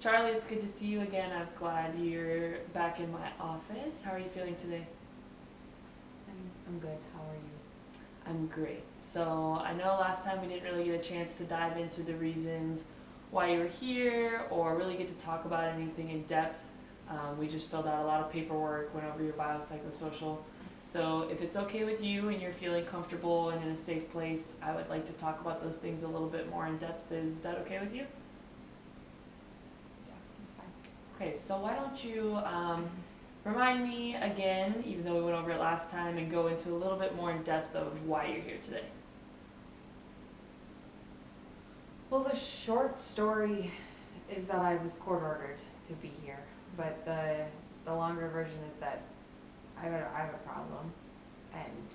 Charlie, it's good to see you again. I'm glad you're back in my office. How are you feeling today? I'm good. How are you? I'm great. So I know last time we didn't really get a chance to dive into the reasons why you were here or really get to talk about anything in depth. We just filled out a lot of paperwork, went over your biopsychosocial. So if it's okay with you and you're feeling comfortable and in a safe place, I would like to talk about those things a little bit more in depth. Is that okay with you? Yeah, that's fine. Okay, so why don't you remind me again, even though we went over it last time, and go into a little bit more in depth of why you're here today. Well, the short story is that I was court ordered to be here, but the longer version is that I have a problem, and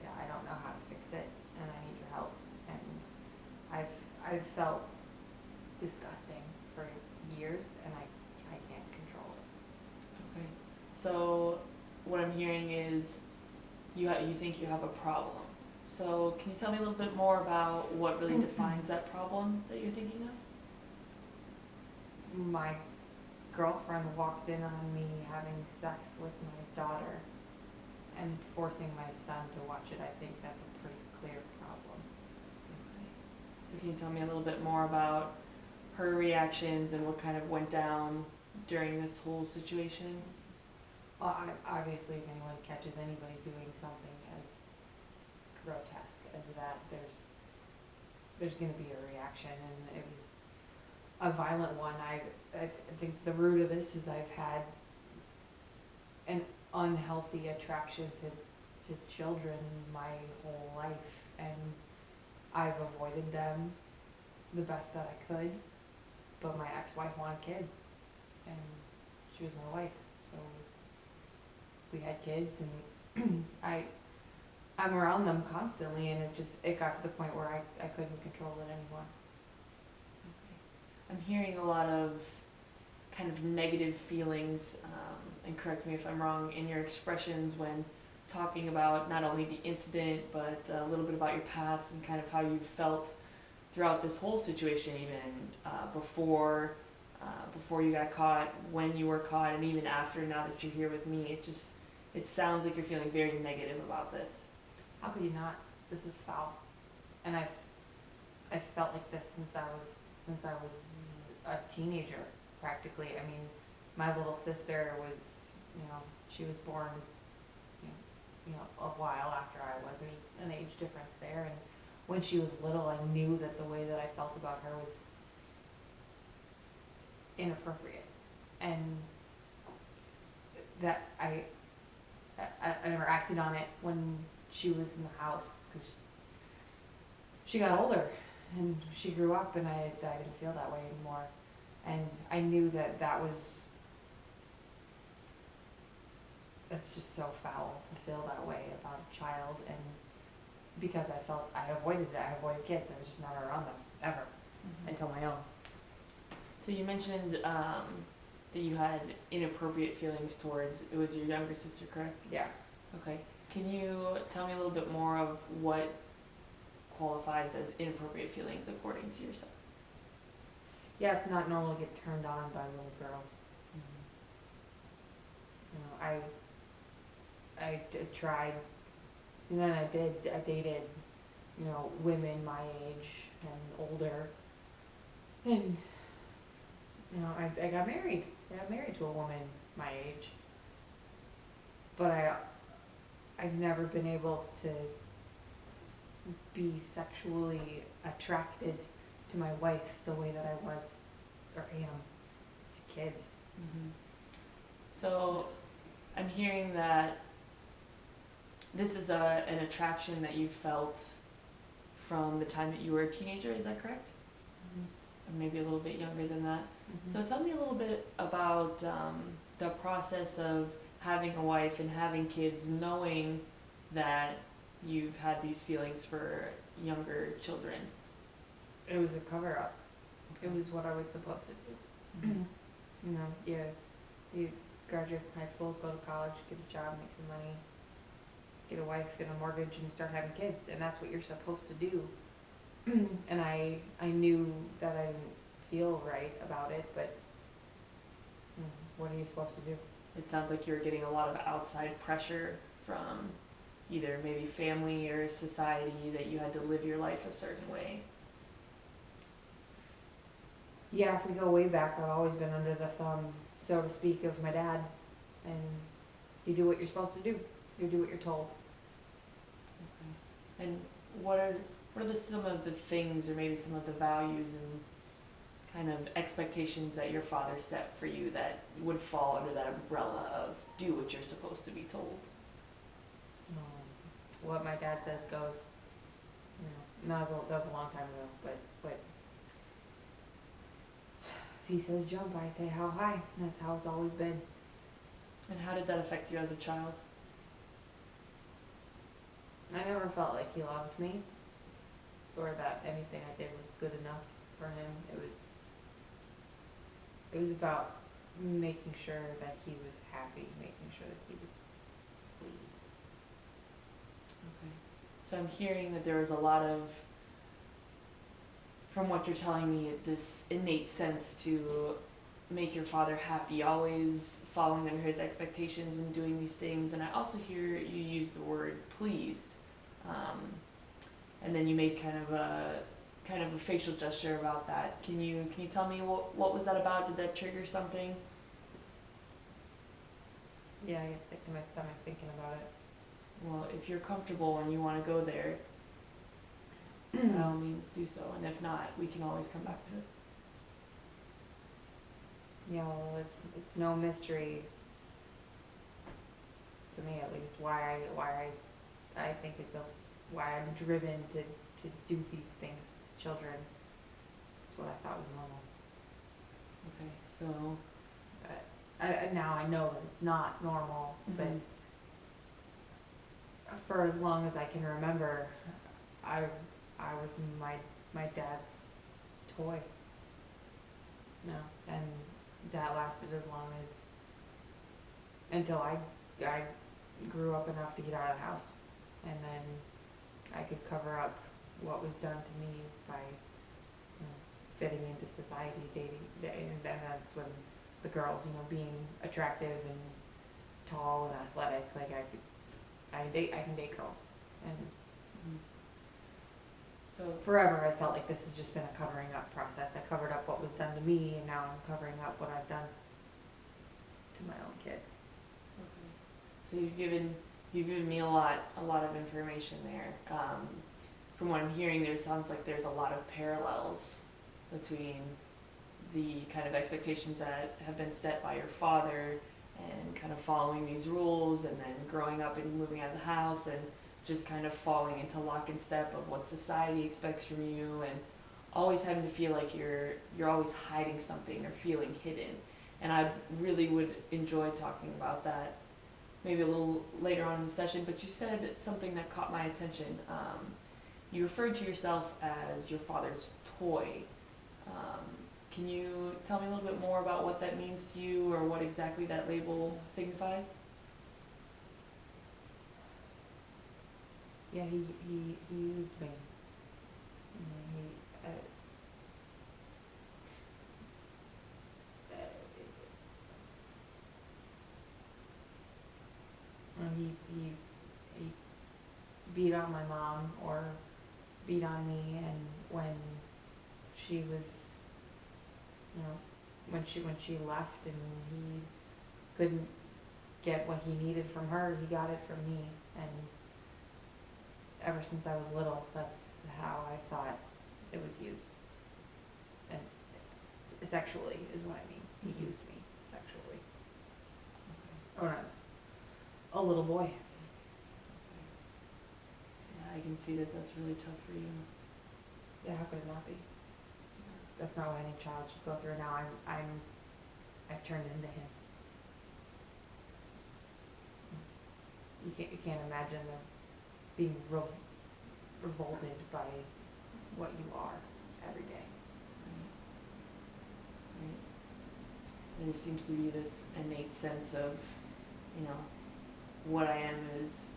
yeah, I don't know how to fix it, and I need your help. And I've felt disgusting for years, and I can't control it. Okay. So what I'm hearing is you think you have a problem. So can you tell me a little bit more about what really defines that problem that you're thinking of? My girlfriend walked in on me having sex with my daughter and forcing my son to watch it. I think that's a pretty clear problem. Okay. So can you tell me a little bit more about her reactions and what kind of went down during this whole situation? Well, obviously, if anyone catches anybody doing something as grotesque as that, there's going to be a reaction, and it was a violent one. I think the root of this is I've had an unhealthy attraction to children my whole life, and I've avoided them the best that I could, but my ex-wife wanted kids, and she was my wife, so we had kids, and I'm around them constantly, and it got to the point where I couldn't control it anymore. Okay. I'm hearing a lot of kind of negative feelings, and correct me if I'm wrong, in your expressions when talking about not only the incident, but a little bit about your past and kind of how you felt throughout this whole situation, even before you got caught, when you were caught, and even after. Now that you're here with me, it sounds like you're feeling very negative about this. How could you not? This is foul, and I've felt like this since I was a teenager, practically. I mean, my little sister was, she was born, a while after I was. There's an age difference there, and when she was little, I knew that the way that I felt about her was inappropriate, and that I never acted on it when she was in the house, because she got older and she grew up, and I didn't feel that way anymore, and I knew that that's just so foul to feel that way about a child, and because I avoided that. I avoided kids. I was just never around them ever until my own. So you mentioned that you had inappropriate feelings towards, it was your younger sister, correct? Yeah. Okay. Can you tell me a little bit more of what qualifies as inappropriate feelings according to yourself? Yeah, it's not normal to get turned on by little girls. I tried, and then I dated, women my age and older, and I got married. I got married to a woman my age, but I've never been able to be sexually attracted to my wife the way that I was or am to kids. Mm-hmm. So I'm hearing that this is an attraction that you felt from the time that you were a teenager, is that correct? Or maybe a little bit younger than that. So tell me a little bit about the process of having a wife and having kids, knowing that you've had these feelings for younger children. It was a cover-up. It was what I was supposed to do. You graduate from high school, go to college, get a job, make some money, get a wife, get a mortgage, and start having kids, and that's what you're supposed to do. And I knew that I didn't feel right about it, but what are you supposed to do? It sounds like you're getting a lot of outside pressure from either maybe family or society that you had to live your life a certain way. Yeah, if we go way back, I've always been under the thumb, so to speak, of my dad. And you do what you're supposed to do. You do what you're told. Okay. And what are some of the things, or maybe some of the values and kind of expectations that your father set for you that would fall under that umbrella of do what you're supposed to be told? What my dad says goes. You know, that was a long time ago, but if he says jump, I say how high. That's how it's always been. And how did that affect you as a child? I never felt like he loved me, or that anything I did was good enough for him. It was about making sure that he was happy, making sure that he was pleased. Okay. So I'm hearing that there was a lot of, from what you're telling me, this innate sense to make your father happy, always following under his expectations and doing these things. And I also hear you use the word pleased. And then you made kind of a facial gesture about that. Can you tell me what was that about? Did that trigger something? Yeah, I get sick to my stomach thinking about it. Well, if you're comfortable and you want to go there, by all means do so. And if not, we can always come back to it. Yeah, well, it's no mystery to me, at least, why I think why I'm driven to do these things with children. It's what I thought was normal. Okay, so Now I know that it's not normal, but for as long as I can remember, I was my dad's toy. No, and that lasted as long as until I grew up enough to get out of the house, and then I could cover up what was done to me by fitting into society, dating, and that's when the girls, being attractive and tall and athletic, like I can date girls, and so forever I felt like this has just been a covering up process. I covered up what was done to me, and now I'm covering up what I've done to my own kids. okay. So you've given me a lot of information there. From what I'm hearing, there sounds like there's a lot of parallels between the kind of expectations that have been set by your father and kind of following these rules, and then growing up and moving out of the house and just kind of falling into lock and step of what society expects from you, and always having to feel like you're always hiding something or feeling hidden. And I really would enjoy talking about that maybe a little later on in the session, but you said something that caught my attention. You referred to yourself as your father's toy. Can you tell me a little bit more about what that means to you, or what exactly that label signifies? Yeah, he used me. He beat on my mom, or beat on me, and when she was, when she left and he couldn't get what he needed from her, he got it from me. And ever since I was little, that's how I thought it was used. And sexually is what I mean. He used me sexually. When I was a little boy. Yeah, I can see that that's really tough for you. Yeah, how could it not be? That's not what any child should go through. Now I've turned into him. You can't imagine being revolted by what you are every day. Right. There seems to be this innate sense of, what I am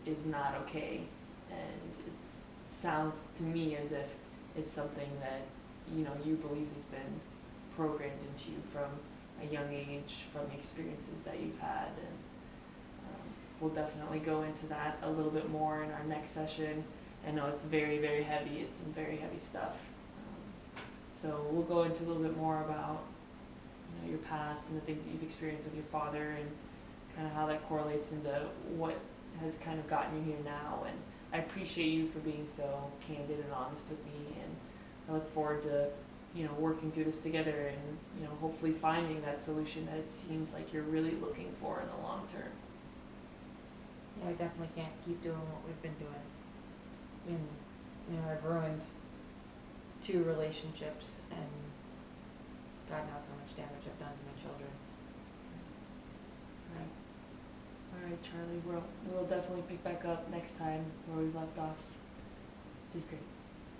is not okay, and it sounds to me as if it's something that you believe has been programmed into you from a young age from the experiences that you've had, and we'll definitely go into that a little bit more in our next session. I know it's very, very heavy. It's some very heavy stuff. So we'll go into a little bit more about your past and the things that you've experienced with your father, and kind of how that correlates into what has kind of gotten you here now. And I appreciate you for being so candid and honest with me, and I look forward to working through this together, and hopefully finding that solution that it seems like you're really looking for in the long term. Yeah, we definitely can't keep doing what we've been doing. And I've ruined 2 relationships, and God knows how much damage I've done to my children. All right, Charlie. We'll definitely pick back up next time where we left off. Did great.